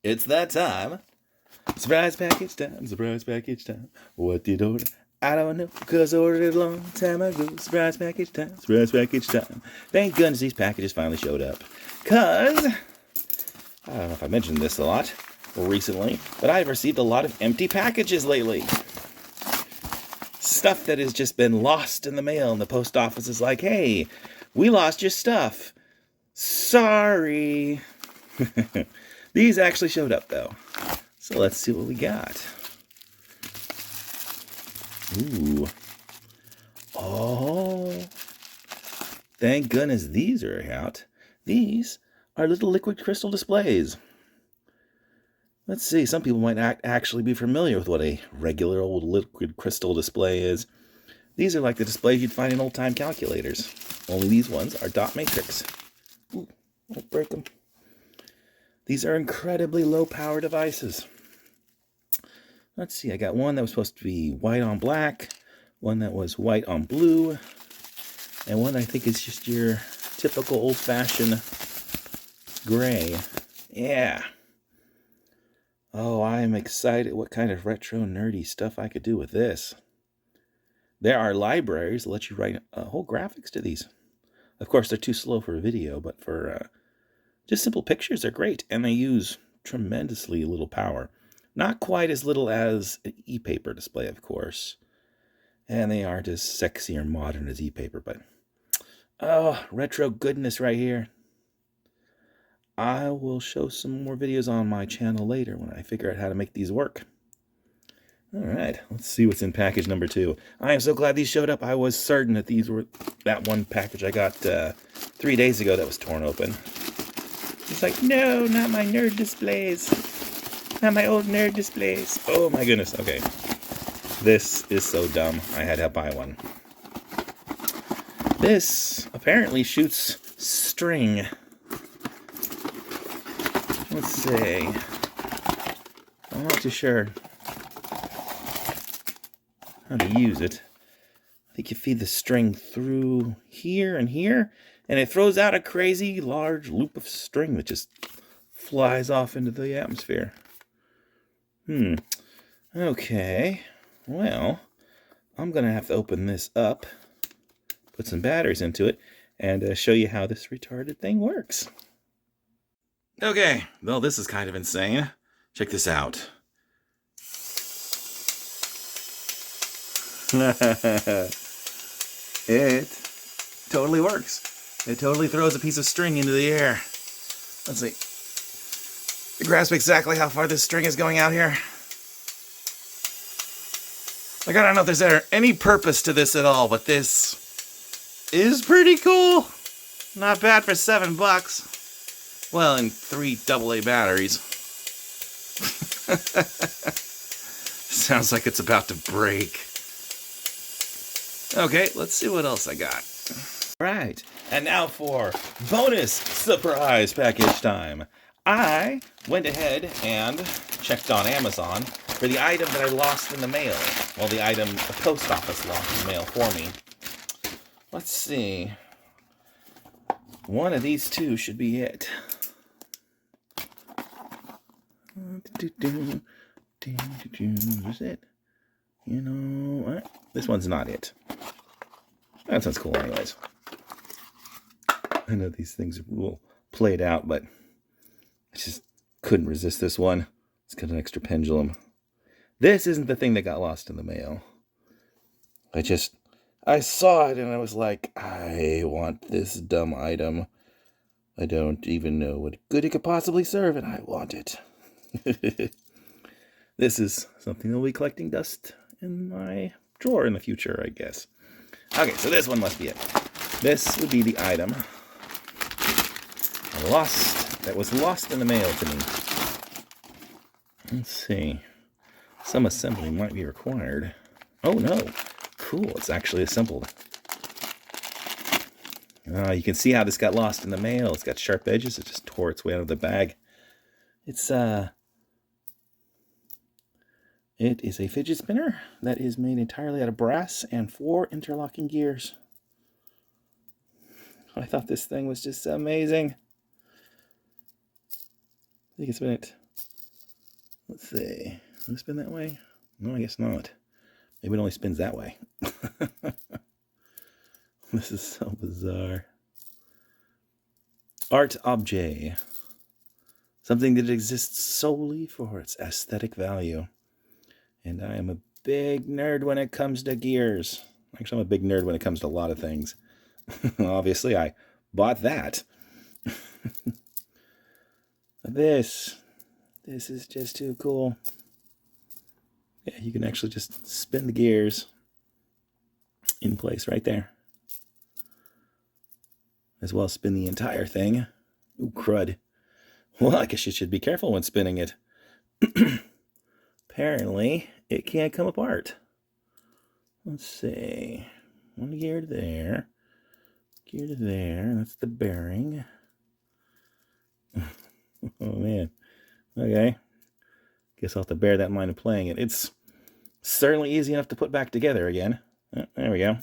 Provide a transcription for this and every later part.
It's that time. Surprise package time, surprise package time. What did you order? I don't know, because I ordered it a long time ago. Surprise package time, surprise package time. Thank goodness these packages finally showed up. Because, I don't know if I mentioned this a lot recently, but I've received a lot of empty packages lately. Stuff that has just been lost in the mail, and the post office is like, hey, we lost your stuff. Sorry. These actually showed up, though. So let's see what we got. Ooh. Oh. Thank goodness these are out. These are little liquid crystal displays. Let's see, some people might actually be familiar with what a regular old liquid crystal display is. These are like the displays you'd find in old-time calculators. Only these ones are dot matrix. Ooh, don't break them. These are incredibly low-power devices. Let's see, I got one that was supposed to be white on black, one that was white on blue, and one I think is just your typical old-fashioned gray. Yeah. Oh, I'm excited what kind of retro nerdy stuff I could do with this. There are libraries that let you write whole graphics to these. Of course, they're too slow for video, but for just simple pictures, they're great, and they use tremendously little power. Not quite as little as an e-paper display, of course. And they aren't as sexy or modern as e-paper, but oh, retro goodness right here. I will show some more videos on my channel later when I figure out how to make these work. All right, let's see what's in package number 2. I am so glad these showed up. I was certain that these were that one package I got 3 days ago that was torn open. It's like, no, not my nerd displays. Not my old nerd displays. Oh my goodness, okay. This is so dumb. I had to buy one. This apparently shoots string. Let's see. I'm not too sure how to use it. I think you feed the string through here and here, and it throws out a crazy large loop of string that just flies off into the atmosphere. Okay. Well, I'm going to have to open this up, put some batteries into it, and show you how this retarded thing works. Okay, well, this is kind of insane. Check this out. It totally works. It totally throws a piece of string into the air. Let's see. You grasp exactly how far this string is going out here? Like, I don't know if there's any purpose to this at all, but this is pretty cool. Not bad for $7. Well, and 3 AA batteries. Sounds like it's about to break. Okay, let's see what else I got. Right, and now for bonus surprise package time. I went ahead and checked on Amazon for the item that I lost in the mail. Well, the item the post office lost in the mail for me. Let's see. One of these two should be it. Is it? You know what? This one's not it. That sounds cool anyways. I know these things are a little played out, but I just couldn't resist this one. It's got an extra pendulum. This isn't the thing that got lost in the mail. I saw it and I was like, I want this dumb item. I don't even know what good it could possibly serve, and I want it. This is something that will be collecting dust in my drawer in the future, I guess. Okay, so this one must be it. This would be the item that was lost in the mail to me. Let's see. Some assembly might be required. Oh no. Cool, it's actually assembled. You can see how this got lost in the mail. It's got sharp edges. It just tore its way out of the bag. It is a fidget spinner that is made entirely out of brass and 4 interlocking gears. I thought this thing was just amazing. You can spin it Let's see. Does it spin that way? No, I guess not. Maybe it only spins that way. This is so bizarre. Art objet. Something that exists solely for its aesthetic value. And I am a big nerd when it comes to gears. Actually, I'm a big nerd when it comes to a lot of things. Obviously, I bought that. This is just too cool. Yeah, you can actually just spin the gears in place right there. As well as spin the entire thing. Ooh, crud. Well, I guess you should be careful when spinning it. Apparently, it can't come apart. Let's see. One gear to there. Gear to there. That's the bearing. Oh, man. Okay. Guess I'll have to bear that in mind of playing it. It's certainly easy enough to put back together again. Oh, there we go.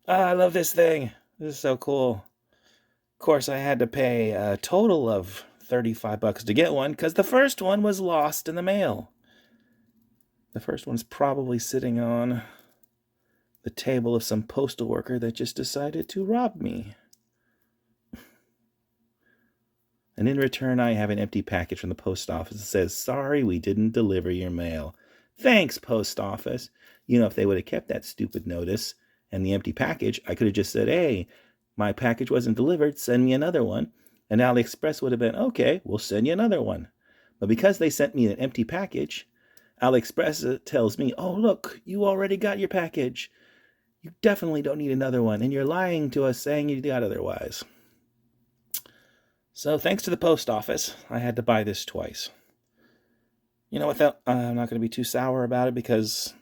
I love this thing. This is so cool. Of course, I had to pay a total of $35 to get one because the first one was lost in the mail. The first one's probably sitting on the table of some postal worker that just decided to rob me. And in return, I have an empty package from the post office that says, "Sorry, we didn't deliver your mail." Thanks, post office. You know, if they would have kept that stupid notice and the empty package, I could have just said, "Hey, my package wasn't delivered, send me another one." And AliExpress would have been, "Okay, we'll send you another one." But because they sent me an empty package, AliExpress tells me, "Oh, look, you already got your package. You definitely don't need another one, and you're lying to us saying you got otherwise." So thanks to the post office, I had to buy this twice. You know what, though? I'm not going to be too sour about it because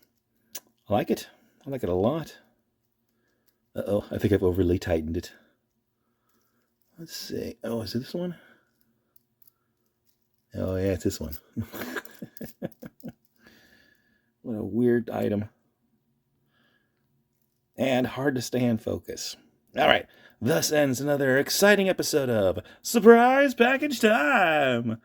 I like it. I like it a lot. Uh-oh, I think I've overly tightened it. Let's see. Oh, is it this one? Oh, yeah, it's this one. What a weird item. And hard to stay in focus. All right, thus ends another exciting episode of Surprise Package Time!